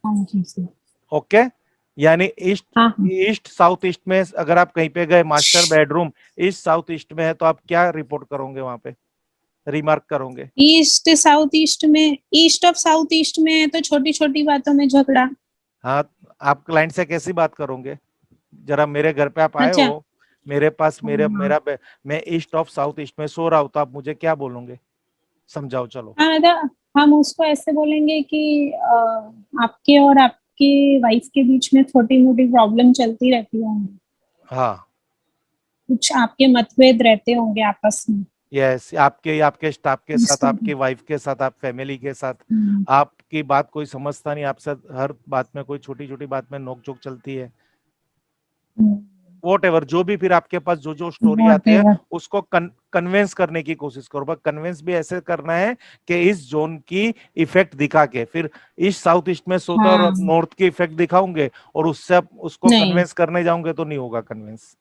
हाँ जी sir. Okay, यानी east, हाँ हाँ। ईस्ट साउथ ईस्ट में अगर आप कहीं पे गए, master bedroom east south east में है, तो आप क्या रिपोर्ट करोगे वहां पे, रिमार्क करोगे? ईस्ट साउथ ईस्ट में, ईस्ट ऑफ साउथ ईस्ट में है तो छोटी छोटी बातों में झगड़ा। हाँ, आप क्लाइंट से कैसी बात करोगे? जरा मेरे घर पे आप आए अच्छा। हो, मेरे पास मेरे हाँ मेरा मैं ईस्ट ऑफ साउथ ईस्ट में सो रहा हूं, तो आप मुझे क्या बोलोगे? समझाओ चलो। हाँ, मतलब हम उसको ऐसे बोलेंगे कि आपके और आपकी वाइफ के बीच में छोटी मोटी प्रॉब्लम चलती रहती है, हाँ, कुछ आपके मतभेद रहते होंगे आपस में। यस, आपके आपके स्टाफ के साथ, इसको। आपकी वाइफ के साथ, आप फैमिली के साथ, हम्म, आपकी बात कोई समझता नहीं, आपसे हर बात में कोई छोटी छोटी बात में नोक झोंक चलती है, वॉट एवर, जो भी फिर आपके पास जो जो स्टोरी आती है, whatever। उसको कन्वेंस करने की कोशिश करो। बस कन्वेंस भी ऐसे करना है कि इस जोन की इफेक्ट दिखा के, फिर ईस्ट साउथ ईस्ट में सोता और हाँ। नॉर्थ की इफेक्ट दिखाऊंगे, और उससे आप उसको नहीं। कन्वेंस करने जाऊंगे तो नहीं होगा कन्वेंस।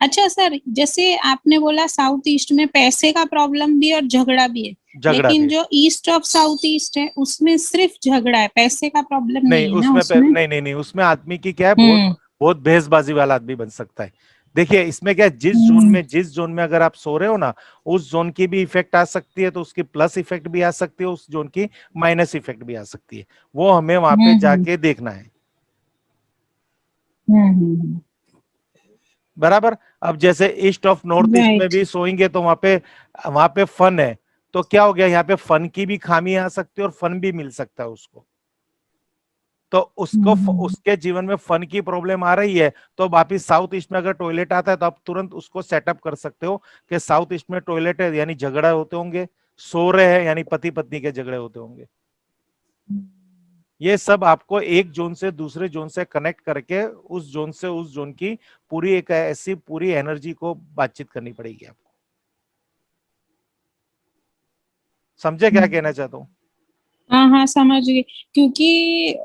अच्छा सर, जैसे आपने बोला साउथ ईस्ट में पैसे का प्रॉब्लम भी और झगड़ा भी है, झगड़ा लेकिन भी, जो ईस्ट ऑफ साउथ ईस्ट है उसमें सिर्फ झगड़ा है, पैसे का प्रॉब्लम नहीं नहीं है ना उसमें उसमें। नहीं नहीं नहीं, उसमें आदमी की क्या है, बहुत हम्म बहुत भेसबाजी वाला आदमी बन सकता है। देखिए इसमें क्या है, हम्म जिस जोन में अगर आप सो रहे हो ना, उस जोन की भी इफेक्ट आ सकती है, तो उसकी प्लस इफेक्ट भी आ सकती है, उस जोन की माइनस इफेक्ट भी आ सकती है। वो हमें वहां पे हम्म जाके देखना है। हम्म। बराबर। अब जैसे ईस्ट ऑफ नॉर्थ ईस्ट में राइट। भी सोएंगे तो वहां पे फन है, तो क्या हो गया, यहाँ पे फन की भी खामी आ सकती है और फन भी मिल सकता है उसको। तो उसको हम्म उसके जीवन में फन की प्रॉब्लम आ रही है, तो वापिस साउथ ईस्ट में अगर टॉयलेट आता है, तो आप तुरंत उसको सेटअप कर सकते हो कि साउथ ईस्ट में टॉयलेट है, यानी झगड़ा होते होंगे, सो रहे हैं यानी पति पत्नी के झगड़े होते होंगे। ये सब आपको एक जोन से दूसरे जोन से कनेक्ट करके, उस जोन से उस जोन की पूरी एक ऐसी पूरी एनर्जी को बातचीत करनी पड़ेगी आपको। समझे क्या कहना चाहता हूँ? हाँ हाँ, समझ गई। क्योंकि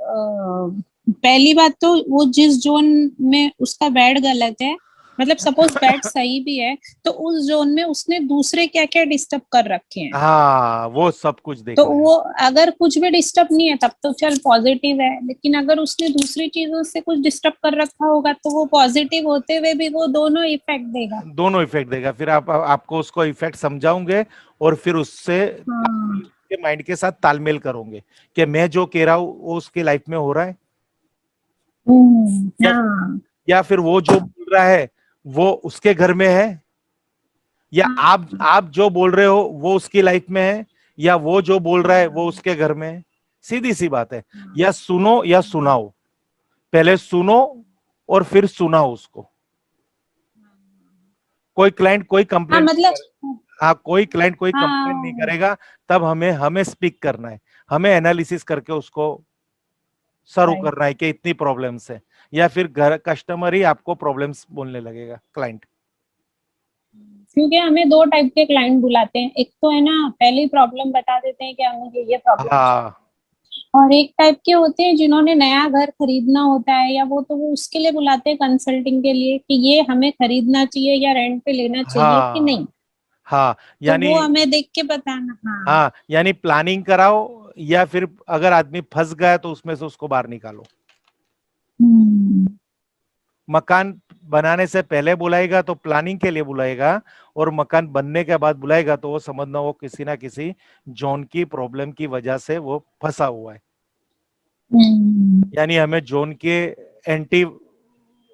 पहली बात तो वो जिस जोन में उसका बेड गलत है, मतलब सपोज बेड सही भी है, तो उस जोन में उसने दूसरे क्या क्या डिस्टर्ब कर रखे हैं। हाँ, वो सब कुछ तो देखना है। वो अगर कुछ भी डिस्टर्ब नहीं है तब तो चल पॉजिटिव है, लेकिन अगर उसने दूसरी चीजों से कुछ डिस्टर्ब कर रखा होगा तो वो पॉजिटिव होते हुए भी वो दोनों इफेक्ट देगा। दोनों इफेक्ट देगा, फिर आपको उसको इफेक्ट समझाओगे, और फिर उससे हाँ। के माइंड के साथ तालमेल करोगे कि मैं जो कह रहा हूँ वो उसकी लाइफ में हो रहा है, या हाँ या फिर वो जो बोल रहा है वो उसके घर में है, या हाँ। आप जो बोल रहे हो वो उसकी लाइफ में है, या वो जो बोल रहा है वो उसके घर में है। सीधी सी बात है, या सुनो या सुनाओ, पहले सुनो और फिर सुनाओ उसको। कोई क्लाइंट कोई हाँ कंप्लेंट नहीं मतलब। करे, हाँ कोई क्लाइंट कोई कंप्लेंट नहीं हाँ। करेगा, तब हमें हमें स्पीक करना है, हमें एनालिसिस करके उसको सर्व राइट। करना है कि इतनी प्रॉब्लम्स है, या फिर घर कस्टमर ही आपको प्रॉब्लम्स बोलने लगेगा, क्लाइंट। क्योंकि हमें दो टाइप के क्लाइंट बुलाते हैं, एक तो है ना पहले ही प्रॉब्लम बता देते हैं कि हमें ये प्रॉब्लम है, हाँ और एक टाइप के होते हैं जिन्होंने नया घर खरीदना होता है, या वो तो वो उसके लिए बुलाते हैं कंसल्टिंग के लिए कि ये हमें खरीदना चाहिए या रेंट पे लेना चाहिए कि हाँ नहीं। हाँ, तो यानी, वो हमें देख के बताना। हाँ। हाँ यानी प्लानिंग कराओ, या फिर अगर आदमी फंस गया तो उसमें से उसको बाहर निकालो। हम्म मकान बनाने से पहले बुलाएगा तो प्लानिंग के लिए बुलाएगा, और मकान बनने के बाद बुलाएगा तो वो समझना वो किसी ना किसी जोन की प्रॉब्लम की वजह से वो फंसा हुआ है। हम्म। यानी हमें जोन के anti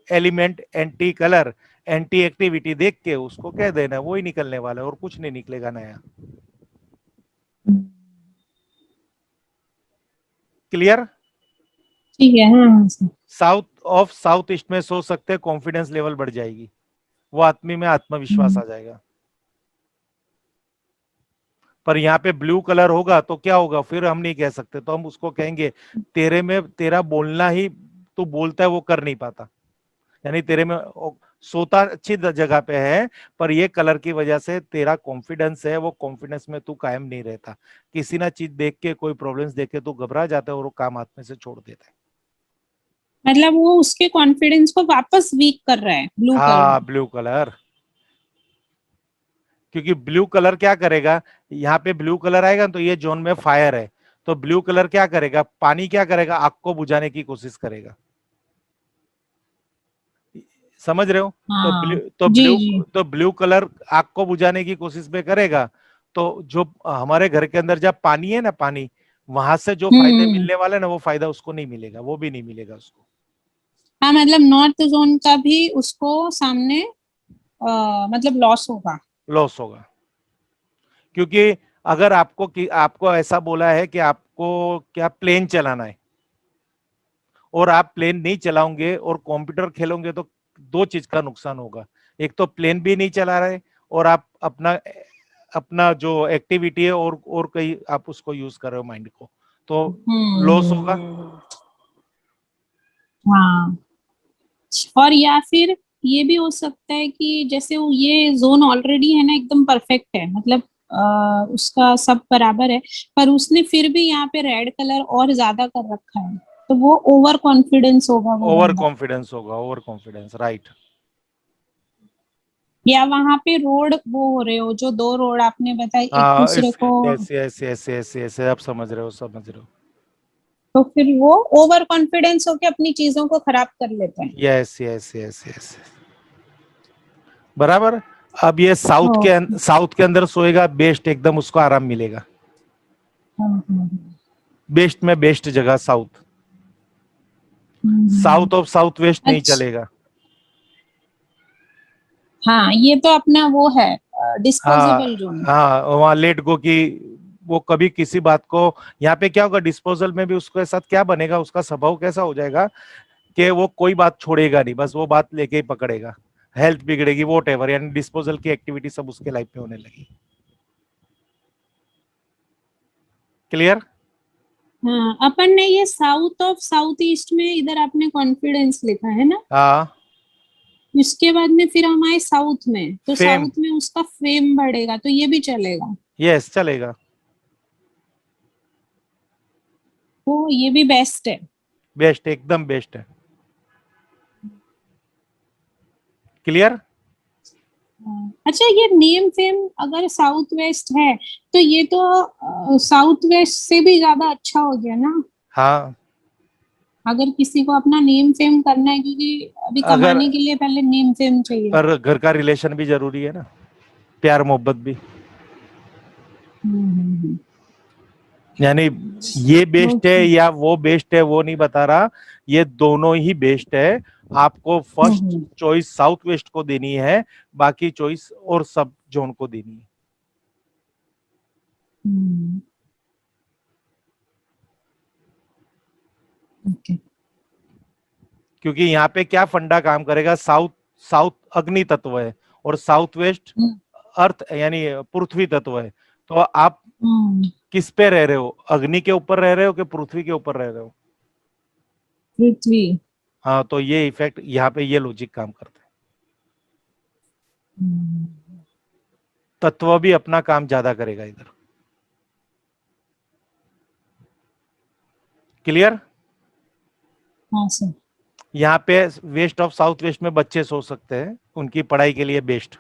element, anti colour, anti activity देख के उसको कह देना, वो ही निकलने वाला है और कुछ नहीं निकलेगा नया। क्लियर? ठीक है। हाँ हाँ sir. South of south east में सोच सकते हैं, कॉन्फिडेंस लेवल बढ़ जाएगी, वो आदमी में आत्मविश्वास आ जाएगा। पर यहाँ पे ब्लू कलर होगा तो क्या होगा, फिर हम नहीं कह सकते, तो हम उसको कहेंगे तेरे में तेरा बोलना ही, तू बोलता है वो कर नहीं पाता, यानी तेरे में सोता अच्छी जगह पे है, पर ये कलर की वजह से तेरा कॉन्फिडेंस है, वो कॉन्फिडेंस में तू कायम नहीं रहता, किसी ना चीज देख के, कोई प्रॉब्लम्स देख के तू घबरा जाता है और वो काम हाथ में से छोड़ देता है। मतलब वो उसके कॉन्फिडेंस को वापस वीक कर रहा है ब्लू कलर। हाँ, ब्लू कलर, क्योंकि ब्लू कलर क्या करेगा, यहाँ पे ब्लू कलर आएगा तो ये जोन में फायर है, तो ब्लू कलर क्या करेगा, पानी क्या करेगा, आग को बुझाने की कोशिश करेगा। समझ रहे हो? तो ब्लू हाँ तो जी ब्लू जी। तो ब्लू कलर आग को बुझाने की कोशिश में करेगा। तो जो हमारे घर के अंदर जब पानी है ना, पानी, वहां से जो फायदे हम्म। मिलने वाले ना, वो फायदा उसको नहीं मिलेगा, वो भी नहीं मिलेगा उसको। हाँ मतलब नॉर्थ जोन का भी उसको सामने मतलब लॉस होगा। लॉस होगा, क्योंकि अगर आपको ऐसा बोला है कि आपको क्या प्लेन चलाना है, और आप प्लेन नहीं चलाओगे और कंप्यूटर खेलोगे, तो दो चीज का नुकसान होगा। एक तो प्लेन भी नहीं चला रहे, और आप अपना अपना जो एक्टिविटी है और कहीं आप उसको यूज कर रहे हो माइंड को, तो लॉस होगा। हाँ। और या फिर ये भी हो सकता है कि जैसे वो ये जोन ऑलरेडी है ना एकदम परफेक्ट है, मतलब उसका सब बराबर है, पर उसने फिर भी यहाँ पे रेड कलर और ज्यादा कर रखा है, तो वो ओवर कॉन्फिडेंस होगा वो ओवर बंदा। कॉन्फिडेंस होगा, ओवर कॉन्फिडेंस, राइट। या वहां पे रोड वो हो रहे हो, जो दो रोड आपने बताई एक हाँ, दूसरे को, ऐसे ऐसे ऐसे ऐसे ऐसे आप समझ रहे हो, समझ रहे हो। तो फिर वो ओवर कॉन्फिडेंस होके अपनी चीजों को खराब कर लेते हैं। यस यस यस यस, बराबर। अब ये ओके। साउथ के अंदर सोएगा बेस्ट, एकदम उसको आराम मिलेगा। बेस्ट में बेस्ट जगह south. Hmm. South of south west नहीं अच्छा। चलेगा। हाँ ये तो अपना वो है डिस्पोजेबल हाँ जोन। हाँ, वहाँ लेट गो की, वो कभी किसी बात को, यहाँ पे क्या होगा, डिस्पोजल में भी उसके साथ क्या बनेगा, उसका स्वभाव कैसा हो जाएगा कि वो कोई बात छोड़ेगा नहीं, बस वो बात लेके ही पकड़ेगा। हेल्थ बिगड़ेगी, वोट एवर, यानी डिस्पोजल की एक्टिविटी सब उसके लाइफ में होने लगी। क्लियर? हाँ अपन ने ये साउथ ऑफ साउथ ईस्ट में इधर आपने कॉन्फिडेंस लिखा है ना, हाँ, इसके बाद में फिर हम आए साउथ में, तो फेम, साउथ में उसका फेम बढ़ेगा, तो ये भी चलेगा। यस चलेगा। तो ये भी बेस्ट है। बेस्ट, एकदम बेस्ट है। क्लियर? अच्छा ये नेम फेम अगर साउथ वेस्ट है, तो ये तो साउथ वेस्ट से भी ज्यादा अच्छा हो गया ना। हाँ, अगर किसी को अपना नेम फेम करना है, क्योंकि अभी अगर, कमाने के लिए पहले नेम फेम चाहिए। पर घर का रिलेशन भी जरूरी है ना, प्यार मोहब्बत भी। हम्म। यानी ये बेस्ट है ओके। या वो बेस्ट है, वो नहीं बता रहा, ये दोनों ही बेस्ट है। आपको फर्स्ट हम्म। चॉइस साउथ वेस्ट को देनी है, बाकी चॉइस और सब जोन को देनी है। हम्म। ओके। क्योंकि यहाँ पे क्या फंडा काम करेगा, साउथ, साउथ अग्नि तत्व है, और साउथ वेस्ट हम्म। अर्थ यानी पृथ्वी तत्व है। तो आप हम्म। किस पे रह रहे हो, अग्नि के ऊपर रह रहे हो कि पृथ्वी के ऊपर रह रहे हो? पृथ्वी। हाँ, तो ये इफेक्ट यहाँ पे, ये लॉजिक काम करता है। हम्म। तत्व भी अपना काम ज्यादा करेगा इधर। क्लियर? हाँ सर। यहाँ पे वेस्ट ऑफ साउथ वेस्ट में बच्चे सो सकते हैं, उनकी पढ़ाई के लिए बेस्ट।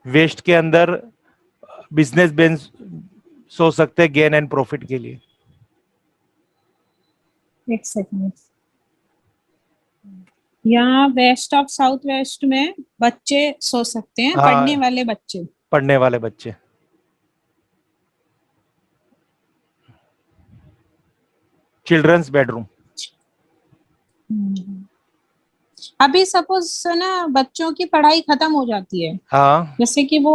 वेस्ट के अंदर बिजनेस मैन सो सकते हैं, गेन एंड प्रॉफिट के लिए। एक सेकंड। यहाँ वेस्ट ऑफ साउथ वेस्ट में बच्चे सो सकते हैं, पढ़ने हाँ, वाले बच्चे। पढ़ने वाले बच्चे, चिल्ड्रंस बेडरूम। हम्म। अभी सपोज ना बच्चों की पढ़ाई खत्म हो जाती है, हाँ, जैसे कि वो